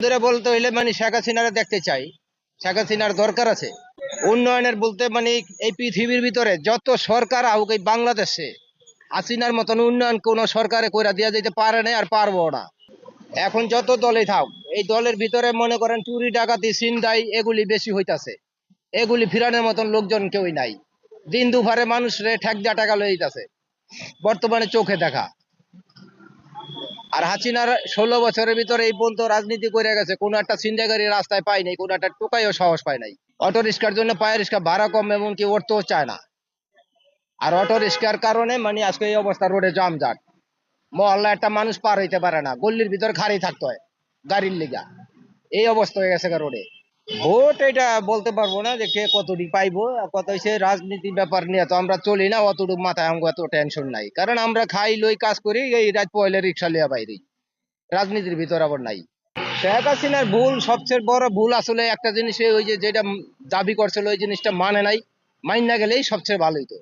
ধরে বলতে হইলে মানে শেখ হাসিনারে দেখতে চাই। শেখ হাসিনার দরকার আছে উন্নয়নের বলতে মানে এই পৃথিবীর ভিতরে যত সরকার আউক এই বাংলাদেশে হাসিনার মতন উন্নয়ন কোন সরকারে কইরা দিয়া যেতে পারে না আর পারবো না। এখন যত দলে থাক এই দলের ভিতরে মনে করেন চুরি ডাকাতি ছিনতাই এগুলি বেশি হইতাছে। এগুলি ফিরানোর মতন লোকজন কেউই নাই। দিন দুপুরে মানুষ রে ঠেক দিয়া টাকা লয়ে যাইতাছে বর্তমানে চোখে দেখা। আর হাসিনার 16 বছরের ভিতরে এই পর্যন্ত রাজনীতি করে গেছে, কোন একটা ছিনতাইকারী রাস্তায় পাই নাই, কোন একটা টোকাইও সাহস পায় নাই। অটো রিক্সার জন্য পায়ে রিক্সা ভাড়া কম এমনকি উঠতেও চায় না। আর অটো রিক্সার কারণে মানে আজকে এই অবস্থা, রোডে জামজাট। মহল্লা একটা মানুষ পার হইতে পারে না, গল্লির ভিতর খাড়ি থাকতে হয় গাড়ির লিগা। এই অবস্থা হয়ে গেছে রোডে। ভোট এটা বলতে পারবো না যে কে কতটি পাইবো। কত হয়েছে রাজনীতির ব্যাপার নিয়ে তো আমরা চলি না, অতটুকু মাথায় আমাকে এত টেনশন নাই, কারণ আমরা খাই লই কাজ করি, এই রাত পয়লা রিক্সা লিয়া বাইরে। রাজনীতির ভিতর আবার নাই। শেখ হাসিনার ভুল, সবচেয়ে বড় ভুল আসলে একটা জিনিস, ওই যে যেটা দাবি করছিল ওই জিনিসটা মানে নাই। মাইন না গেলেই সবচেয়ে ভালো হইতো।